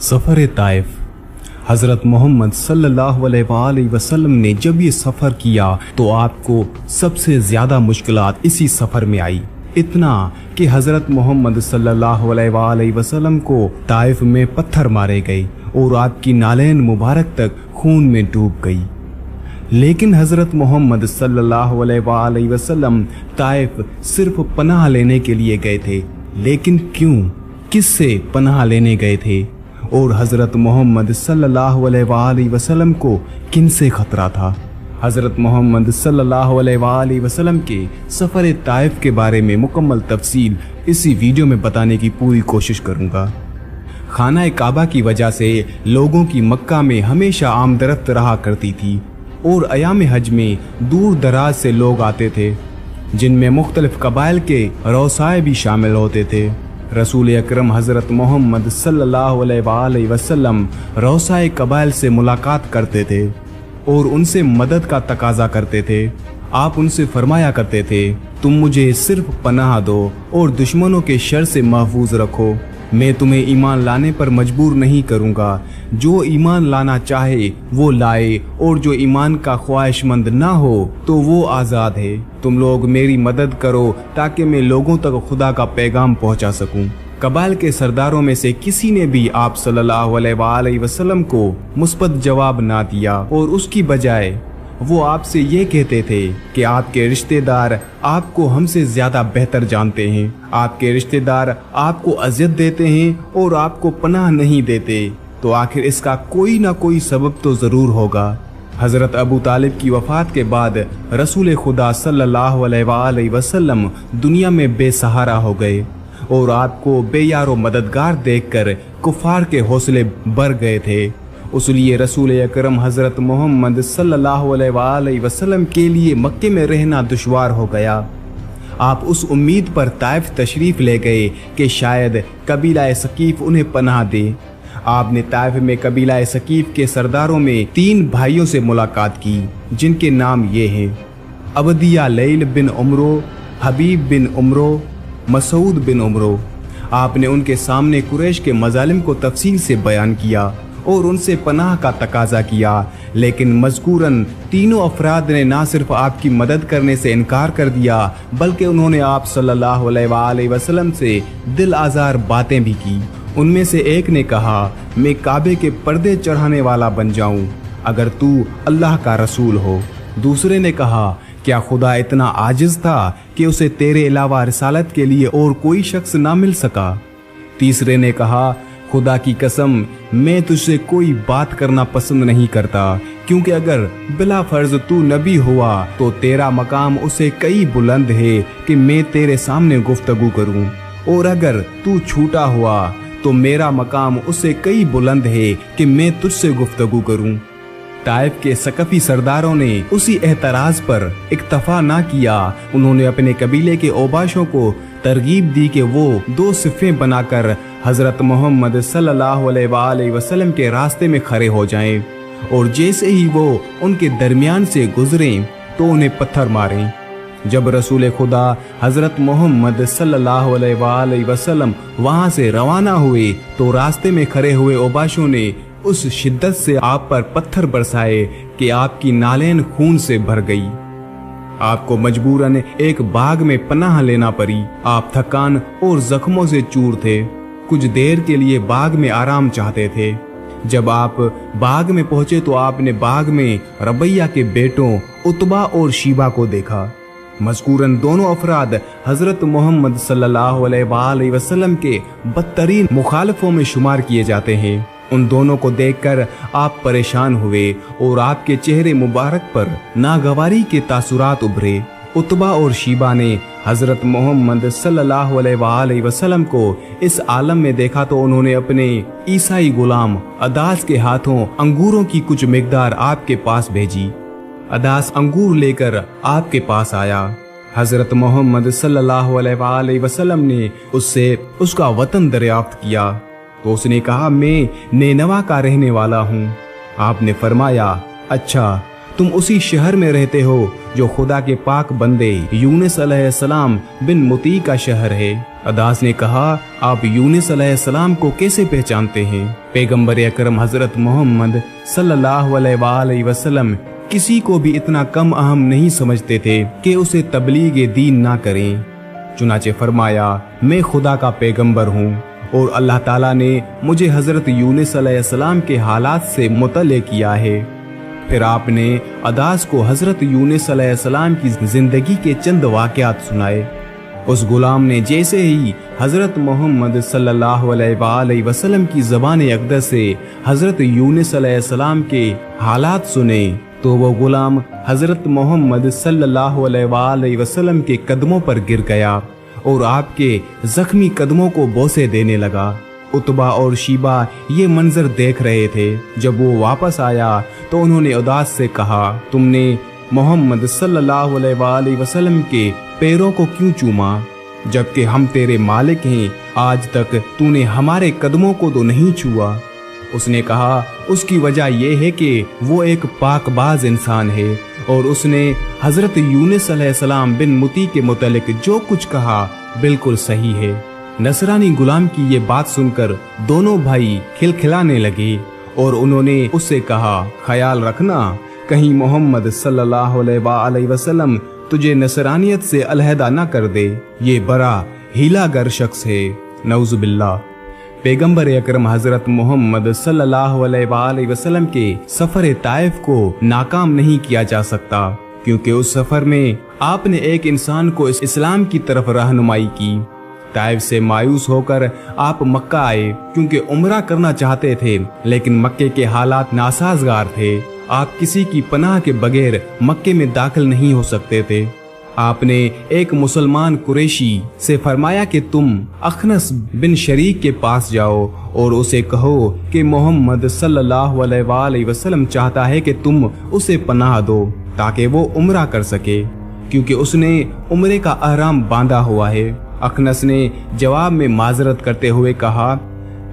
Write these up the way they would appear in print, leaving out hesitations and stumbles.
सफ़र Taif. हज़रत मोहम्मद सल्लल्लाहु अलैहि वसल्लम ने जब ये सफ़र किया तो आपको सबसे ज़्यादा मुश्किलात इसी सफ़र में आई। इतना कि हज़रत मोहम्मद सल्लल्लाहु अलैहि वसल्लम को ताइफ में पत्थर मारे गए और आपकी नालैन मुबारक तक खून में डूब गई। लेकिन हज़रत मोहम्मद सल्लल्लाहु अलैहि वसल्लम ताइफ सिर्फ पनाह लेने के लिए गए थे। लेकिन क्यों, किससे पनाह लेने गए थे? और हज़रत मोहम्मद सल्लल्लाहु अलैहि वसल्लम को किन से खतरा था? हज़रत मोहम्मद सल्लल्लाहु अलैहि वसल्लम के सफ़र ताइफ के बारे में मुकम्मल तफसील इसी वीडियो में बताने की पूरी कोशिश करूँगा। खाना काबा की वजह से लोगों की मक्का में हमेशा आमदरफ्त रहा करती थी और अयाम हज में दूर दराज से लोग आते थे, जिनमें मुख्तलिफ कबाइल के रौसाए भी शामिल होते थे। रसूल अकरम हज़रत मोहम्मद सल्लल्लाहु अलैहि वसल्लम रौसाए कबाइल से मुलाकात करते थे और उनसे मदद का तकाजा करते थे। आप उनसे फरमाया करते थे, तुम मुझे सिर्फ पनाह दो और दुश्मनों के शर से महफूज रखो। मैं तुम्हें ईमान लाने पर मजबूर नहीं करूँगा। जो ईमान लाना चाहे वो लाए और जो ईमान का ख्वाहिशमंद ना हो तो वो आज़ाद है। तुम लोग मेरी मदद करो ताकि मैं लोगों तक खुदा का पैगाम पहुँचा सकूँ। कबाइल के सरदारों में से किसी ने भी आप सल्लल्लाहु अलैहि वसल्लम को मुस्बत जवाब ना दिया और उसकी बजाय वो आपसे ये कहते थे कि आपके रिश्तेदार आपको हमसे ज़्यादा बेहतर जानते हैं। आपके रिश्तेदार आपको अज़ियत देते हैं और आपको पनाह नहीं देते, तो आखिर इसका कोई ना कोई सबब तो ज़रूर होगा। हज़रत अबू तालिब की वफ़ात के बाद रसूल खुदा सल्लल्लाहु अलैहि वसल्लम दुनिया में बेसहारा हो गए और आपको बेयारो मददगार देखकर कुफ़ार के हौसले बढ़ गए थे। उसलिए रसूल अकरम हज़रत मोहम्मद सल्लल्लाहु अलैहि वसल्लम के लिए मक्के में रहना दुश्वार हो गया। आप उस उम्मीद पर ताइफ तशरीफ़ ले गए कि शायद कबीला सकीफ़ उन्हें पनाह दे। आपने ताइफ में कबीला सकीफ़ के सरदारों में 3 भाइयों से मुलाकात की, जिनके नाम ये हैं: अबदिया लैल बिन उमरो, हबीब बिन उमरो, मसूद बिन उमरो। आपने उनके सामने कुरैश के मजालिम को तफसील से बयान किया और उनसे पनाह का तकाजा किया। लेकिन मज़कूरन तीनों अफराद ने ना सिर्फ आपकी मदद करने से इनकार कर दिया, बल्कि उन्होंने आप सल्लल्लाहु अलैहि वसल्लम से दिल आज़ार बातें भी की। उनमें से एक ने कहा, मैं काबे के पर्दे चढ़ाने वाला बन जाऊं अगर तू अल्लाह का रसूल हो। दूसरे ने कहा, क्या खुदा इतना आजिज़ था कि उसे तेरे अलावा रिसालत के लिए और कोई शख्स ना मिल सका? तीसरे ने कहा, खुदा की कसम मैं तुझसे कोई बात करना पसंद नहीं करता, क्योंकि अगर बिला फर्ज तू नबी हुआ तो तेरा मकाम उसे कई बुलंद है कि मैं तेरे सामने गुफ्तगू करूं, और अगर तू छूटा हुआ तो मेरा मकाम उसे कई बुलंद है कि मैं तुझसे गुफ्तगू करूं। ताइफ के सकफी सरदारों ने उसी एतराज पर इक्तफा ना किया। उन्होंने अपने कबीले के ओबाशों को तरगीब दी कि वो 2 सिफ़ें बनाकर हज़रत मोहम्मद सल्लल्लाहु अलैहि वसल्लम के रास्ते में खड़े हो जाएं, और जैसे ही वो उनके दरमियान से गुजरें तो उन्हें पत्थर मारें। जब रसूल खुदा हज़रत मोहम्मद सल्लल्लाहु अलैहि वसल्लम वहाँ से रवाना हुए तो रास्ते में खड़े हुए ओबाशों ने उस शिद्दत से आप पर पत्थर बरसाए कि आपकी नालैन खून से भर गई। आपको मजबूरन एक बाग में पनाह लेना पड़ी। आप थकान और जख्मों से चूर थे। कुछ देर के लिए बाग में आराम चाहते थे। जब आप बाग में पहुंचे तो आपने बाग में रबैया के बेटों उतबा और शीबा को देखा। मज़कूरन दोनों अफराद हज़रत मोहम्मद सल्लल्लाहु अलैहि वसल्लम के बदतरीन मुखालिफों में शुमार किए जाते हैं। उन दोनों को देखकर आप परेशान हुए और आपके चेहरे मुबारक पर नागवारी के तासुरात उभरे। उतबा और शीबा ने हज़रत मोहम्मद सल्लल्लाहु अलैहि वसल्लम को इस आलम में देखा तो उन्होंने अपने ईसाई गुलाम अदास के हाथों अंगूरों की कुछ मिकदार आपके पास भेजी। अदास अंगूर लेकर आपके पास आया। हज़रत मोहम्मद सल्लल्लाहु अलैहि वसल्लम ने उससे उसका वतन दरियाफ्त किया तो उसने कहा, मैं नेनवा का रहने वाला हूँ। आपने फरमाया, अच्छा तुम उसी शहर में रहते हो जो खुदा के पाक बंदे यूनुस अलैहिस्सलाम बिन मुती का शहर है। अदास ने कहा, आप यूनुस अलैहिस्सलाम को कैसे पहचानते हैं? पैगंबर अकरम हजरत मोहम्मद सल्लल्लाहु अलैहि वसल्लम किसी को भी इतना कम अहम नहीं समझते थे कि उसे तबलीग दीन ना करें। चुनाचे फरमाया, मैं खुदा का पैगंबर हूँ और अल्लाह ताला ने मुझे हजरत यूनुस अलैहिस्सलाम के हालात से मुतल्ले किया है। फिर आपने अदास को हजरत यूनुस अलैहिस्सलाम की जिंदगी के चंद वाक़यात सुनाए। उस गुलाम ने जैसे ही हजरत मोहम्मद सल्लल्लाहु अलैहि वसल्लम की ज़बान अक़दस से हजरत यूनुस अलैहिस्सलाम के हालात सुने तो वो गुलाम हजरत मोहम्मद सल्लल्लाहु अलैहि वसल्लम के कदमों पर गिर गया और आपके जख्मी कदमों को बोसे देने लगा। उतबा और शीबा ये मंजर देख रहे थे। जब वो वापस आया तो उन्होंने उदास से कहा, तुमने मोहम्मद सल्लल्लाहु अलैहि वसल्लम के पैरों को क्यों चूमा, जबकि हम तेरे मालिक हैं। आज तक तूने हमारे कदमों को तो नहीं छुआ। उसने कहा, उसकी वजह यह है कि वो एक पाकबाज इंसान है और उसने हजरत यूनुस अलैहिस्सलाम बिन मुती के मुतल्लिक जो कुछ कहा बिल्कुल सही है। नसरानी गुलाम की ये बात सुनकर दोनों भाई खिलखिलाने लगे और उन्होंने उससे कहा, ख्याल रखना कहीं मोहम्मद सल्लल्लाहु अलैहि वसल्लम तुझे नसरानियत से अलहदा न कर दे। ये बड़ा हीलागर शख्स है, नऊजुबिल्लाह। पैगंबर अकरम हजरत मोहम्मद सल्लल्लाहु अलैहि वसल्लम के सफर ताइफ को नाकाम नहीं किया जा सकता, क्योंकि उस सफर में आपने एक इंसान को इस्लाम की तरफ रहनुमाई की। ताइफ से मायूस होकर आप मक्का आए, क्योंकि उम्रा करना चाहते थे, लेकिन मक्के के हालात नासाजगार थे। आप किसी की पनाह के बगैर मक्के में दाखिल नहीं हो सकते थे। आपने एक मुसलमान कुरैशी से फरमाया कि तुम अखनस बिन शरीक के पास जाओ और उसे कहो कि मोहम्मद सल्लल्लाहु अलैहि वसल्लम चाहता है कि तुम उसे पनाह दो ताकि वो उम्रा कर सके, क्योंकि उसने उम्रे का अहराम बांधा हुआ है। अखनस ने जवाब में माजरत करते हुए कहा,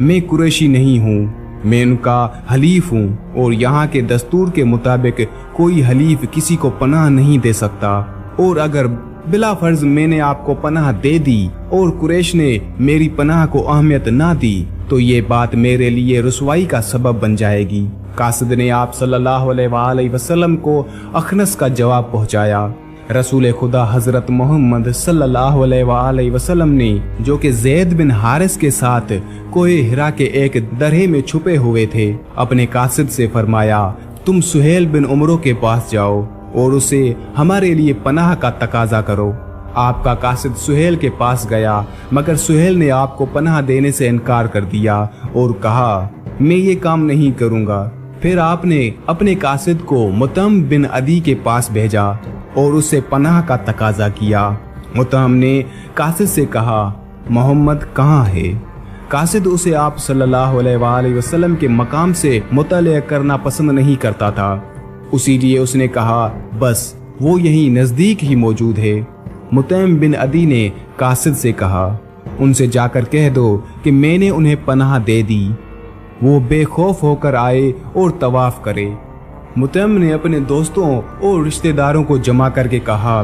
मैं कुरैशी नहीं हूँ, मैं उनका हलीफ हूँ और यहाँ के दस्तूर के मुताबिक कोई हलीफ किसी को पनाह नहीं दे सकता। और अगर बिला फर्ज मैंने आपको पनाह दे दी और कुरैश ने मेरी पनाह को अहमियत ना दी तो ये बात मेरे लिए रुसवाई का सबब बन जाएगी। कासिद ने आप सल्लल्लाहु अलैहि वसल्लम को अखनस का जवाब पहुंचाया। रसूल खुदा हजरत मोहम्मद सल्लल्लाहु अलैहि वसल्लम ने, जो कि ज़ैद बिन हारिस के साथ कोए हिरा के एक दरहे में छुपे हुए थे, अपने कासिद से फरमाया, तुम सुहेल बिन उमरों के पास जाओ और उसे हमारे लिए पनाह का तकाजा करो। आपका कासिद सुहेल के पास गया, मगर सुहेल ने आपको पनाह देने से इनकार कर दिया और कहा, मैं ये काम नहीं करूंगा। फिर आपने अपने कासिद को मुतम बिन अदी के पास भेजा और उससे पनाह का तकाजा किया। मुतम ने कासिद से कहा, मोहम्मद कहाँ है? कासिद उसे आप सल्लल्लाहु अलैहि वसल्लम के मकाम से मुतल्ले करना पसंद नहीं करता था, उसीलिए उसने कहा, बस वो यहीं नजदीक ही मौजूद है। मुतैम बिन अदी ने कासिद से कहा, उनसे जाकर कह दो कि मैंने उन्हें पनाह दे दी, वो बेखौफ होकर आए और तवाफ करे। मुतैम ने अपने दोस्तों और रिश्तेदारों को जमा करके कहा,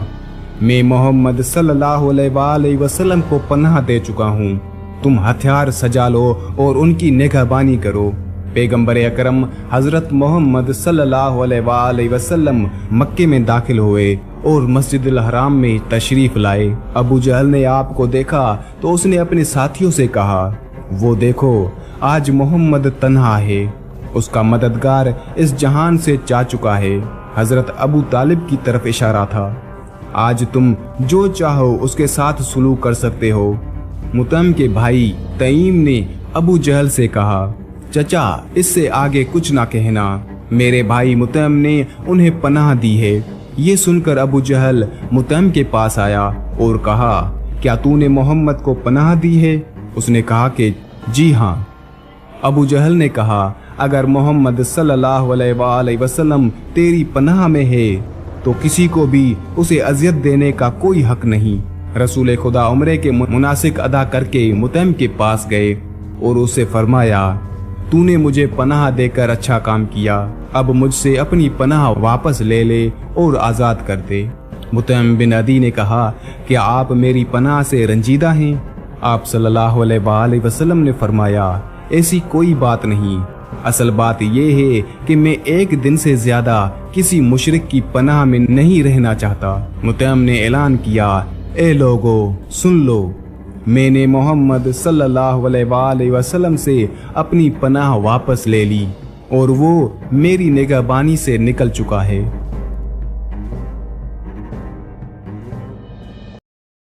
मैं मोहम्मद सल्लल्लाहु अलैहि वसल्लम को पनाह दे चुका हूँ, तुम हथियार सजा लो और उनकी निगहबानी करो। पैगंबर अकरम हजरत मोहम्मद सल्लल्लाहु अलैहि वसल्लम मक्के में दाखिल हुए और मस्जिदुल हराम में तशरीफ लाए। अबू जहल ने आपको देखा तो उसने अपने साथियों से कहा, वो देखो आज मोहम्मद तन्हा है, उसका मददगार इस जहान से जा चुका है। हजरत अबू तालिब की तरफ इशारा था। आज तुम जो चाहो उसके साथ सुलूक कर सकते हो। मुतम के भाई तईम ने अबू जहल से कहा, चचा इससे आगे कुछ ना कहना, मेरे भाई मुतम ने उन्हें पनाह दी है। ये सुनकर अबू जहल मुतम के पास आया और कहा, क्या तूने मोहम्मद को पनाह दी है? उसने कहा कि जी हाँ। अबू जहल ने कहा, अगर मोहम्मद सल्लल्लाहु अलैहि वसल्लम तेरी पनाह में है तो किसी को भी उसे अजियत देने का कोई हक नहीं। रसूल खुदा उम्रे के मुनासिक अदा करके मुतम के पास गए और उसे फरमाया, तूने मुझे पनाह देकर अच्छा काम किया, अब मुझसे अपनी पनाह वापस ले ले और आज़ाद कर दे। मुतइम बिन अदी ने कहा कि आप मेरी पनाह से रंजीदा हैं? आप सल्लल्लाहु अलैहि वसल्लम ने फरमाया, ऐसी कोई बात नहीं, असल बात यह है कि मैं एक दिन से ज्यादा किसी मुशरिक की पनाह में नहीं रहना चाहता। मुतइम ने ऐलान किया, ए लोगो सुन लो, मैंने मोहम्मद सल्लल्लाहु अलैहि वसल्लम से अपनी पनाह वापस ले ली और वो मेरी निगहबानी से निकल चुका है।